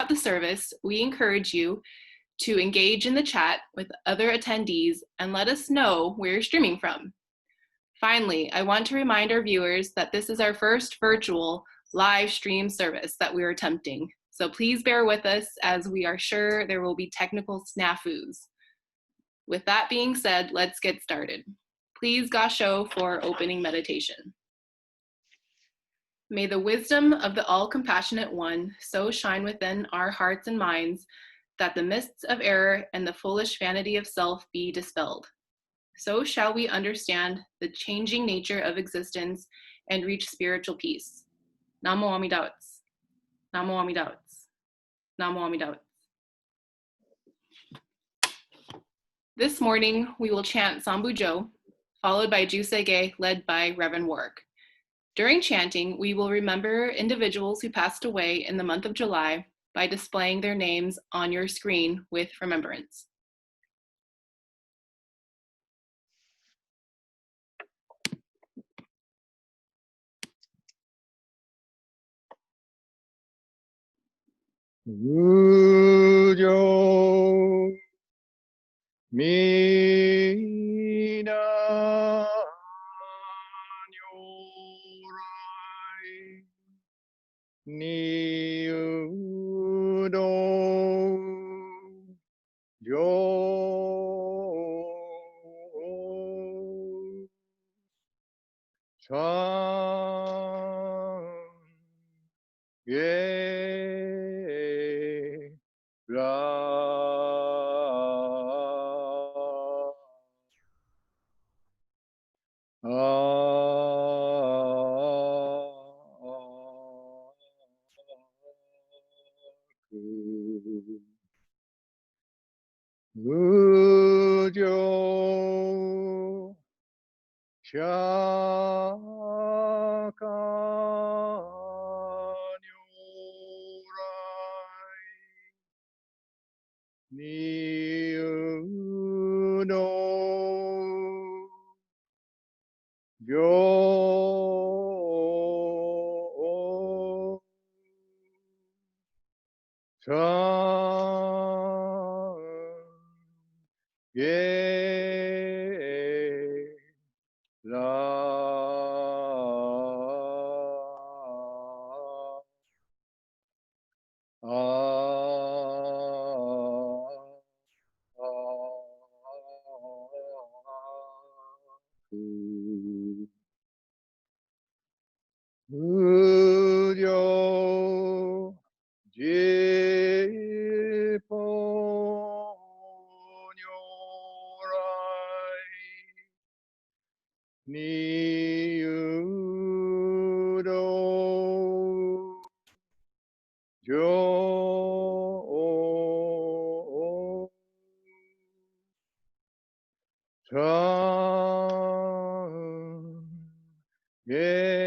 the service, we encourage you to engage in the chat with other attendees and let us know where you're streaming from. Finally, I want to remind our viewers that this is our first virtual live stream service that we're attempting. So please bear with us as we are sure there will be technical snafus. With that being said, let's get started. Please Gasho for opening meditation. May the wisdom of the all-compassionate one so shine within our hearts and minds that the mists of error and the foolish vanity of self be dispelled. So shall we understand the changing nature of existence and reach spiritual peace. Namo Amida Butsu. Namo Amida Butsu. Namo Amida Butsu. This morning, we will chant Sambujo, followed by Jusege, led by Reverend Warrick. During chanting, we will remember individuals who passed away in the month of July by displaying their names on your screen with remembrance. Ujo Mina Nyorai Niudo Jo San Ye Ujo Shaka Nyurai Niuno Yo San Ye La Ujo Jipo Nyorai Niudo Jo San Ye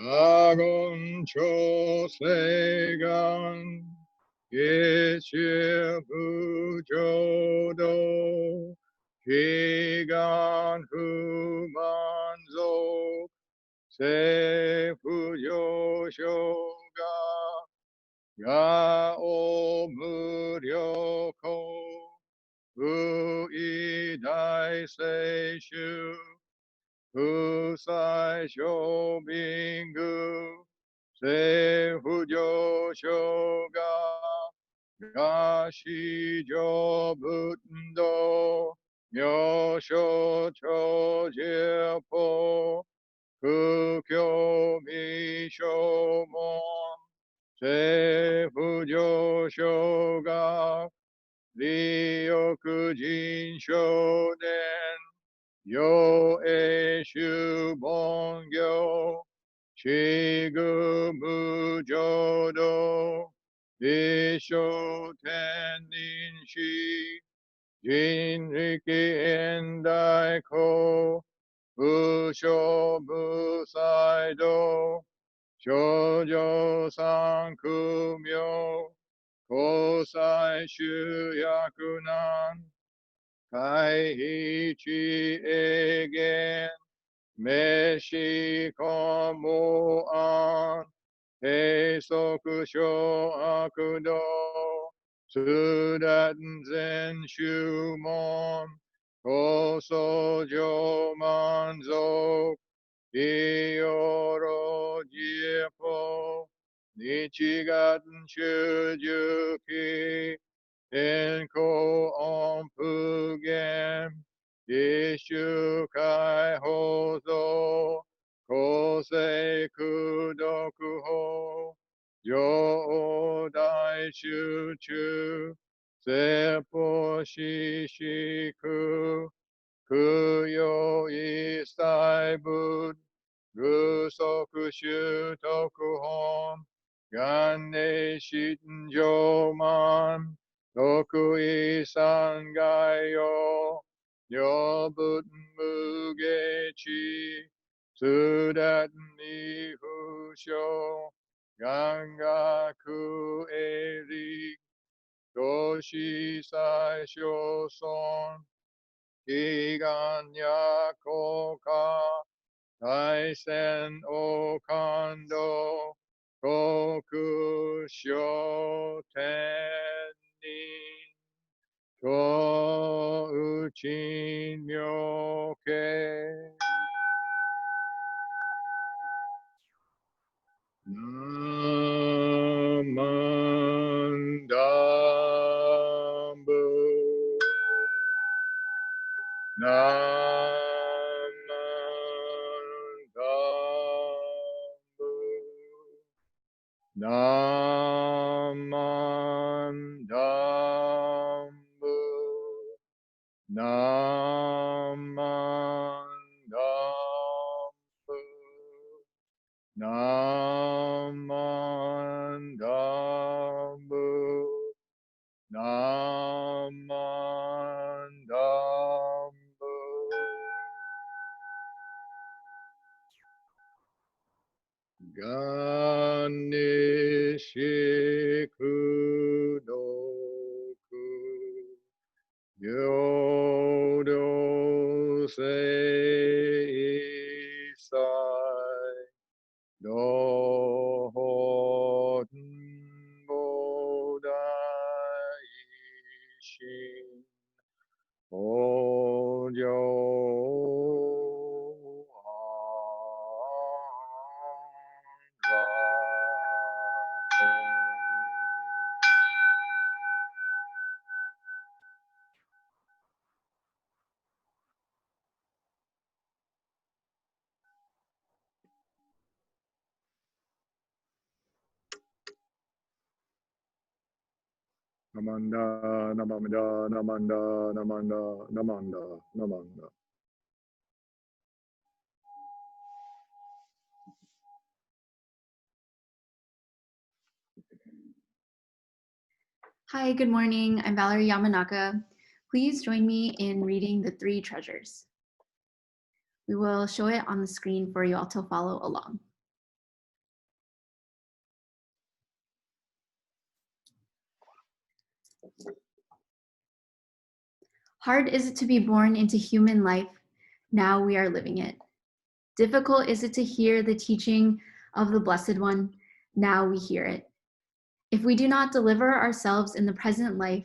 Agon Chosegan Yeshir Bujodo Kigan Humanzo Se Fuyo Shoga Ya O Muryoko Uidai Seishu Usai Shobingu Se Fuyo Shoga Gashi Jobundo Myosho Chojipo 苦境未消門、政府上昇が、利欲人少年、陽永修門行、四愚無浄土、一生天人師、人力現代公、無償無才道、少女三苦名、交際集約難、回避地永遠、滅死公無安、閉塞小悪道、通達全宗門、高僧上満足、いよろじぽ、日月中十期、天候音符源、一周解放像、公正功徳法、上大集中、説法四式、供養一切仏、具足修徳本、元年心上満、徳意三概要、両仏無下地、通達二不詳、願学営利、同志最小尊、悲願や効果、大戦王感動、国小天人、教宇珍妙慶。ナマンダンブナマンダンブナマンダンブナマンダンブナマンダンブナマンダンブガンニシクドク平等性一切道本菩提心往生Namanda, Namanda, Namanda, Namanda, Namanda, Namanda. Hi, good morning. I'm Valerie Yamanaka. Please join me in reading the three treasures. We will show it on the screen for you all to follow along. Hard is it to be born into human life. Now we are living it. Difficult is it to hear the teaching of the Blessed One. Now we hear it. If we do not deliver ourselves in the present life,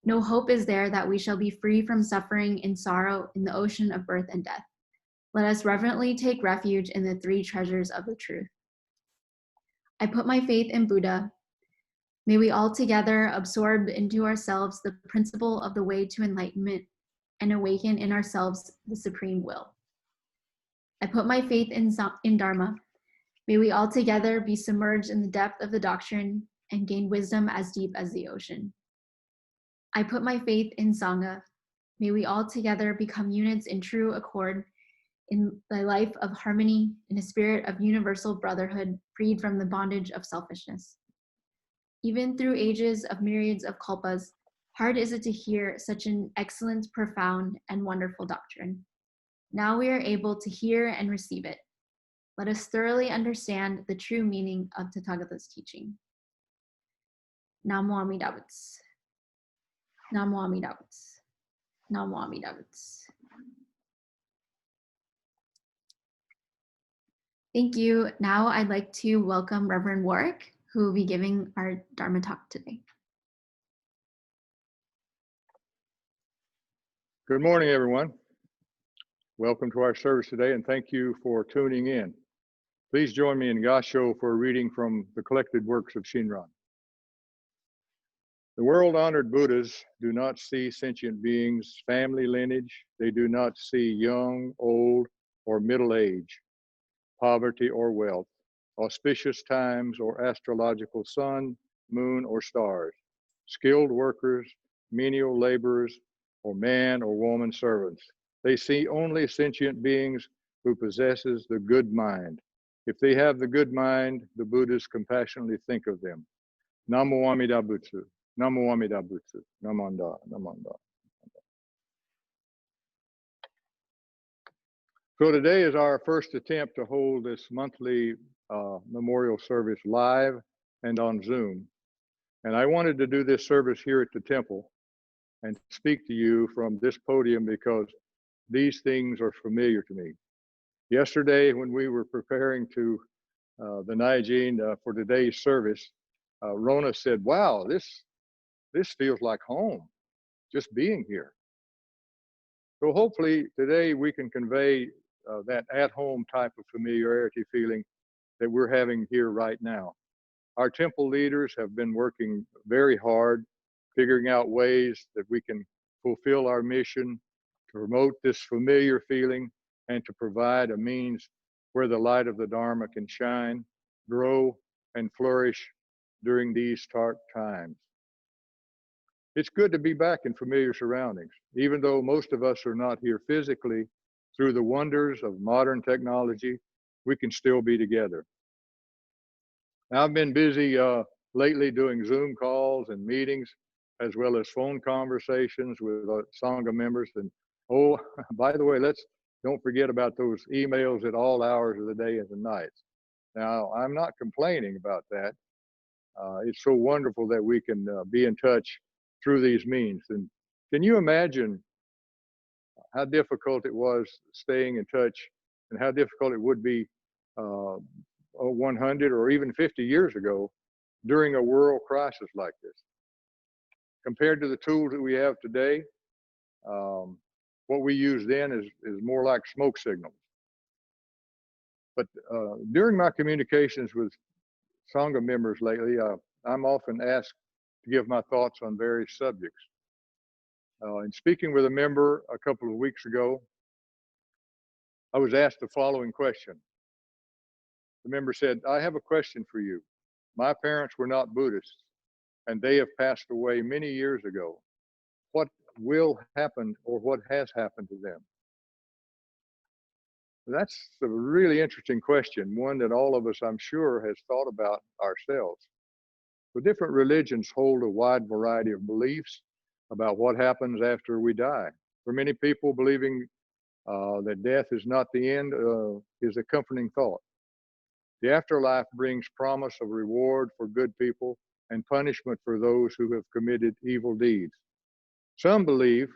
no hope is there that we shall be free from suffering and sorrow in the ocean of birth and death. Let us reverently take refuge in the three treasures of the truth. I put my faith in Buddha. May we all together absorb into ourselves the principle of the way to enlightenment and awaken in ourselves the supreme will. I put my faith in Dharma. May we all together be submerged in the depth of the doctrine and gain wisdom as deep as the ocean. I put my faith in Sangha. May we all together become units in true accord in a life of harmony, in a spirit of universal brotherhood, freed from the bondage of selfishness. Even through ages of myriads of kalpas, hard is it to hear such an excellent, profound, and wonderful doctrine. Now we are able to hear and receive it. Let us thoroughly understand the true meaning of Tathagata's teaching. Namo Amida Butsu. Namo Amida Butsu. Namo Amida Butsu. Thank you. Now I'd like to welcome Reverend Warrick, who will be giving our Dharma talk today. Good morning, everyone. Welcome to our service today, and thank you for tuning in. Please join me in Gasho for a reading from the collected works of Shinran. The world-honored Buddhas do not see sentient beings, family lineage. They do not see young, old, or middle age, poverty or wealth, auspicious times or astrological sun, moon, or stars, skilled workers, menial laborers, or man or woman servants. They see only sentient beings who possesses the good mind. If they have the good mind, the Buddhas compassionately think of them. Namo Amida Butsu. Namo Amida Butsu. Namanda. Namanda. So today is our first attempt to hold this monthly memorial service live and on Zoom. And I wanted to do this service here at the temple and speak to you from this podium because these things are familiar to me. Yesterday, when we were preparing to the Naijin for today's service, Rona said, wow, this feels like home, just being here. So hopefully today we can convey that at-home type of familiarity feeling that we're having here right now. Our temple leaders have been working very hard, figuring out ways that we can fulfill our mission, to promote this familiar feeling, and to provide a means where the light of the Dharma can shine, grow, and flourish during these dark times. It's good to be back in familiar surroundings, even though most of us are not here physically. Through the wonders of modern technology, we can still be together. Now, I've been busy lately doing Zoom calls and meetings, as well as phone conversations with Sangha members. And oh, by the way, don't forget about those emails at all hours of the day and the nights. Now, I'm not complaining about that. It's so wonderful that we can be in touch through these means. And can you imagine how difficult it was staying in touch and how difficult it would be 100 or even 50 years ago during a world crisis like this? Compared to the tools that we have today, what we use then is more like smoke signals. But during my communications with Sangha members lately, I'm often asked to give my thoughts on various subjects. In speaking with a member a couple of weeks ago, I was asked the following question. The member said, I have a question for you. My parents were not Buddhists, and they have passed away many years ago. What will happen or what has happened to them? That's a really interesting question, one that all of us, I'm sure, has thought about ourselves. The different religions hold a wide variety of beliefs about what happens after we die. For many people, believing that death is not the end is a comforting thought. The afterlife brings promise of reward for good people and punishment for those who have committed evil deeds. Some believe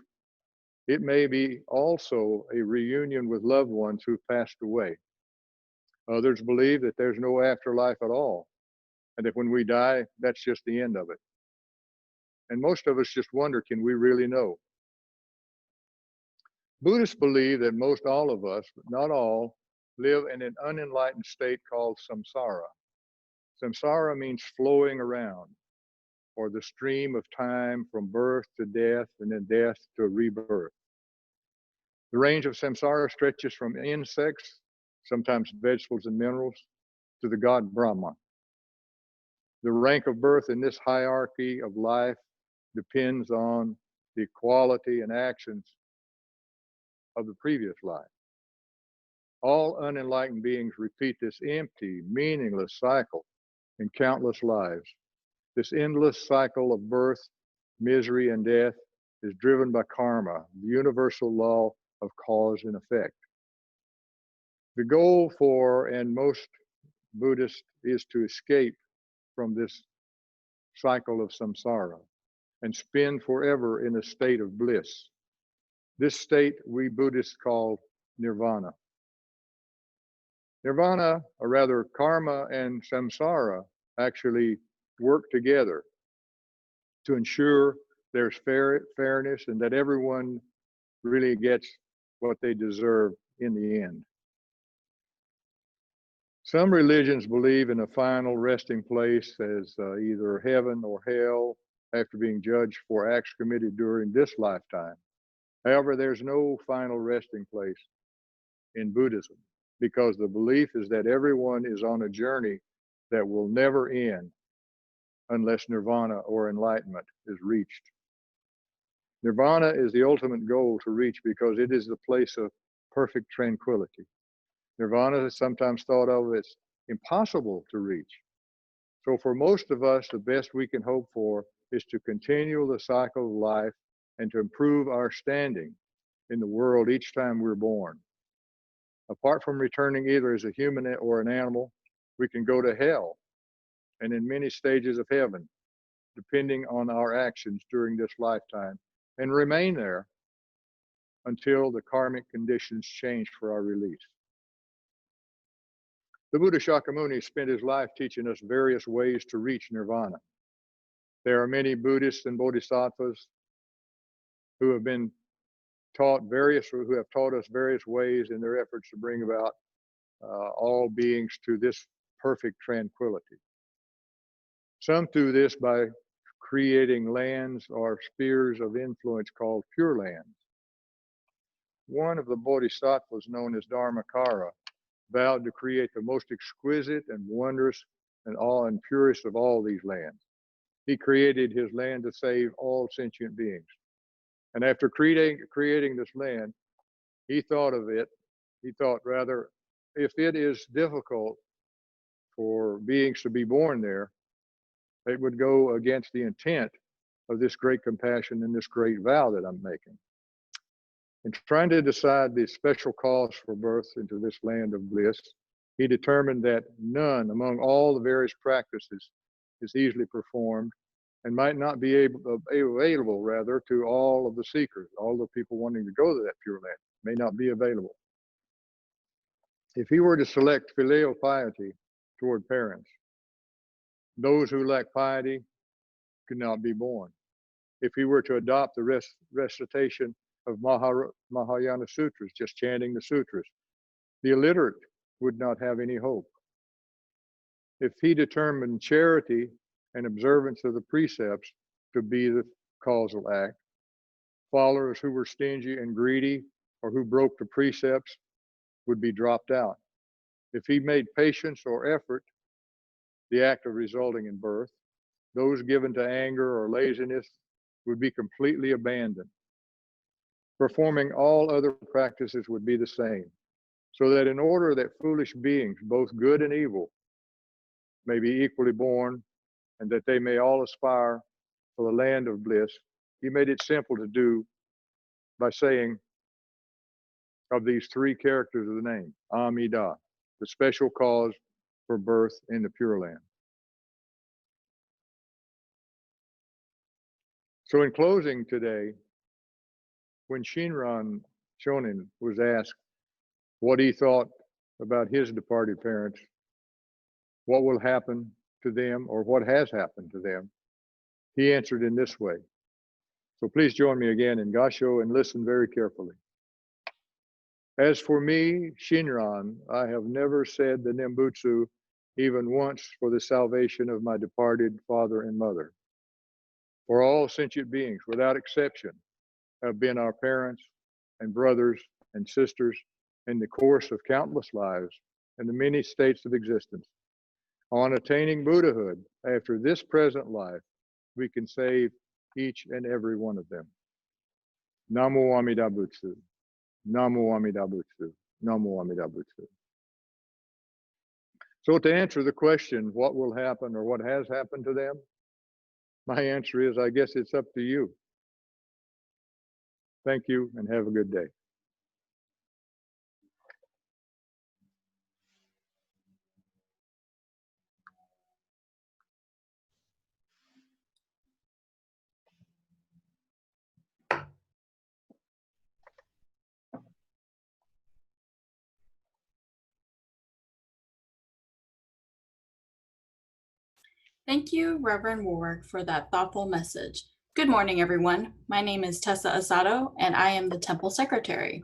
it may be also a reunion with loved ones who've passed away. Others believe that there's no afterlife at all, and that when we die, that's just the end of it. And most of us just wonder, can we really know? Buddhists believe that most all of us, but not all, live in an unenlightened state called samsara. Samsara means flowing around, or the stream of time from birth to death and then death to rebirth. The range of samsara stretches from insects sometimes vegetables and minerals, to the god Brahma. The rank of birth in this hierarchy of life depends on the quality and actions of the previous life. All unenlightened beings repeat this empty, meaningless cycle in countless lives. This endless cycle of birth, misery, and death is driven by karma, the universal law of cause and effect. The goal for and most Buddhists is to escape from this cycle of samsara and spend forever in a state of bliss. This state we Buddhists call Nirvana. Nirvana, or rather karma and samsara, actually work together to ensure there's fairness and that everyone really gets what they deserve in the end. Some religions believe in a final resting place as either heaven or hell after being judged for acts committed during this lifetime. However, there's no final resting place in Buddhism because the belief is that everyone is on a journey that will never end unless nirvana or enlightenment is reached. Nirvana is the ultimate goal to reach because it is the place of perfect tranquility. Nirvana is sometimes thought of as impossible to reach. So for most of us, the best we can hope for is to continue the cycle of life and to improve our standing in the world each time we're born. Apart from returning either as a human or an animal, we can go to hell and in many stages of heaven, depending on our actions during this lifetime, and remain there until the karmic conditions change for our release. The Buddha Shakyamuni spent his life teaching us various ways to reach nirvana. There are many Buddhists and Bodhisattvas who have taught us various ways in their efforts to bring about all beings to this perfect tranquility. Some do this by creating lands or spheres of influence called pure lands. One of the Bodhisattvas, known as Dharmakara, vowed to create the most exquisite and wondrous and purest of all these lands. He created his land to save all sentient beings. And after creating this land, he thought, rather, if it is difficult for beings to be born there, it would go against the intent of this great compassion and this great vow that I'm making. In trying to decide the special cause for birth into this land of bliss, he determined that none among all the various practices is easily performed and might not be available rather to all of the seekers, all the people wanting to go to that pure land may not be available. If he were to select filial piety toward parents, those who lack piety could not be born. If he were to adopt the recitation of Mahayana sutras, just chanting the sutras, the illiterate would not have any hope. If he determined charity and observance of the precepts to be the causal act, followers who were stingy and greedy or who broke the precepts would be dropped out. If he made patience or effort the act of resulting in birth, those given to anger or laziness would be completely abandoned. Performing all other practices would be the same, so that in order that foolish beings, both good and evil, may be equally born, and that they may all aspire for the land of bliss, he made it simple to do by saying of these three characters of the name, Amida, the special cause for birth in the Pure Land. So in closing today, when Shinran Shonin was asked what he thought about his departed parents, what will happen to them or what has happened to them, he answered in this way. So please join me again in Gasho and listen very carefully. As for me, Shinran, I have never said the Nembutsu even once for the salvation of my departed father and mother. For all sentient beings, without exception, have been our parents and brothers and sisters in the course of countless lives and the many states of existence. On attaining Buddhahood after this present life, we can save each and every one of them. Namo Amida Butsu. Namo Amida Butsu. Namo Amida Butsu. So to answer the question, what will happen or what has happened to them? My answer is, I guess it's up to you. Thank you and have a good day. Thank you, Reverend Warrick, for that thoughtful message. Good morning, everyone. My name is Tessa Asado, and I am the Temple Secretary.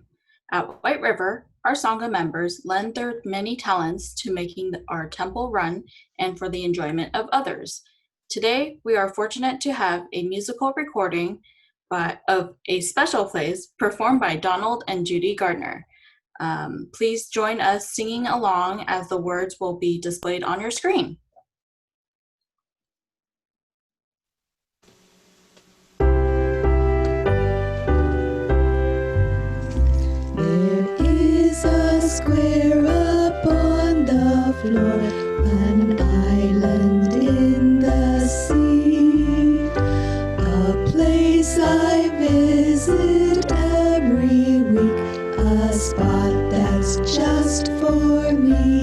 At White River, our Sangha members lend their many talents to making our temple run and for the enjoyment of others. Today, we are fortunate to have a musical recording of a special place performed by Donald and Judy Gardner. Please join us singing along as the words will be displayed on your screen. Square upon the floor, an island in the sea, a place I visit every week, a spot that's just for me.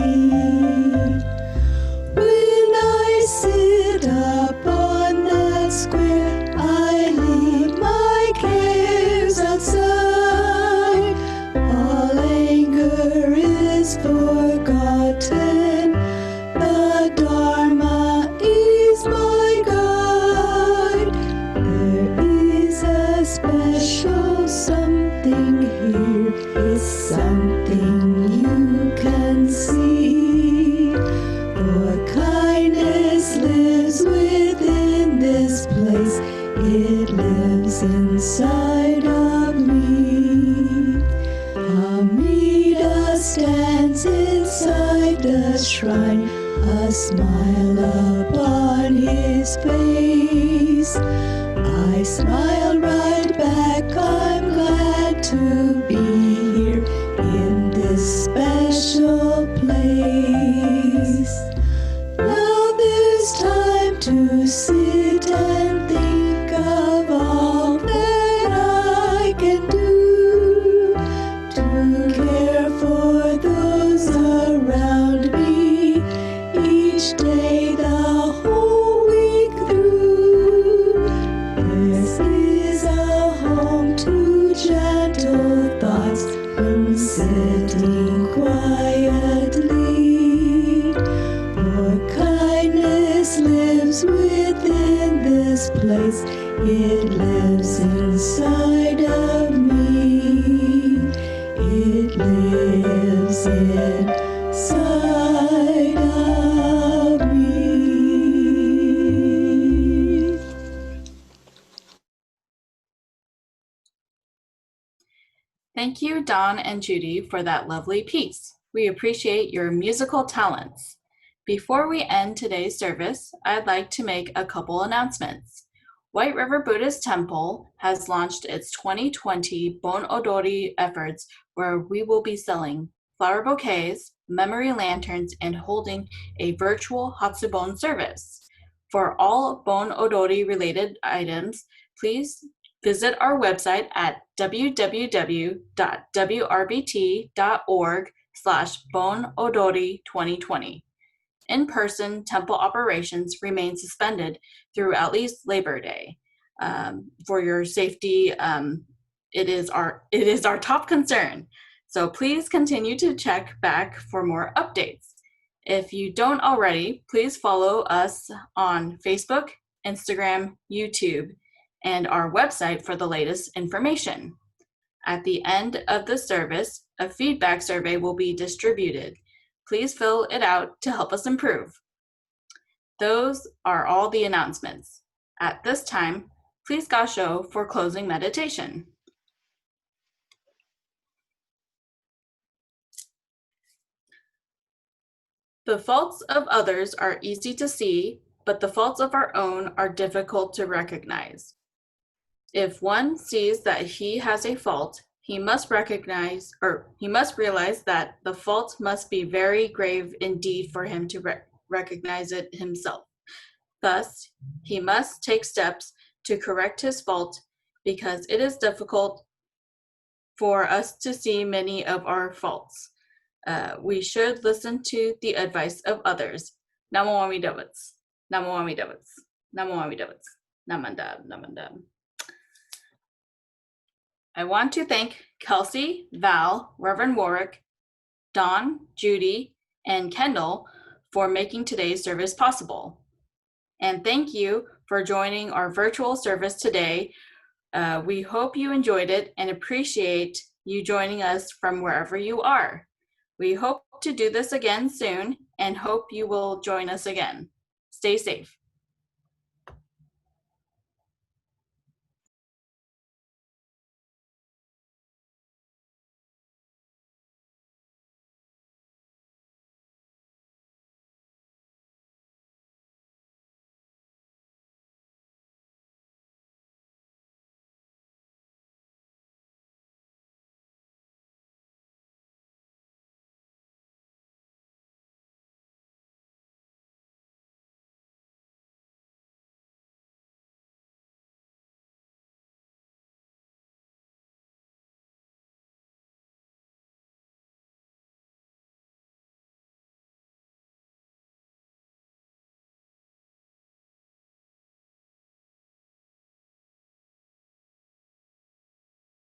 When I sit upon that square, I leave my cares outside. Forgotten, the Dharma is my guide. There is a special something here, is something you can see. For kindness lives within this place, it lives inside of me. Amida stands inside the shrine, a smile upon his face. I smile right back, I'm glad to be here in this special place. Now there's time to sit and think of all that I can do to care for those around me each day, the whole week through. This is a home to gentle thoughts when sitting quietly. For kindness lives within this place, it lives inside of me. It lives inside of me. Thank you, Don and Judy, for that lovely piece. We appreciate your musical talents. Before we end today's service, I'd like to make a couple announcements. White River Buddhist Temple has launched its 2020 Bon Odori efforts, where we will be selling flower bouquets, memory lanterns, and holding a virtual Hatsubon service. For all Bon Odori related items, please visit our website at www.wrbt.org/bonodori2020. In-person temple operations remain suspended through at least Labor Day. For your safety, it is our top concern. So please continue to check back for more updates. If you don't already, please follow us on Facebook, Instagram, YouTube, and our website for the latest information. At the end of the service, a feedback survey will be distributed. Please fill it out to help us improve. Those are all the announcements. At this time, please Gasho for closing meditation. The faults of others are easy to see, but the faults of our own are difficult to recognize. If one sees that he has a fault, he must realize that the fault must be very grave indeed for him to recognize it himself. Thus, he must take steps to correct his fault, because it is difficult for us to see many of our faults. We should listen to the advice of others. Namo Amidavats. Namo Amidavats. Namo Amidavats. Namandab. Namandab. I want to thank Kelsey, Val, Reverend Warrick, Dawn, Judy, and Kendall for making today's service possible. And thank you for joining our virtual service today. We hope you enjoyed it and appreciate you joining us from wherever you are. We hope to do this again soon and hope you will join us again. Stay safe.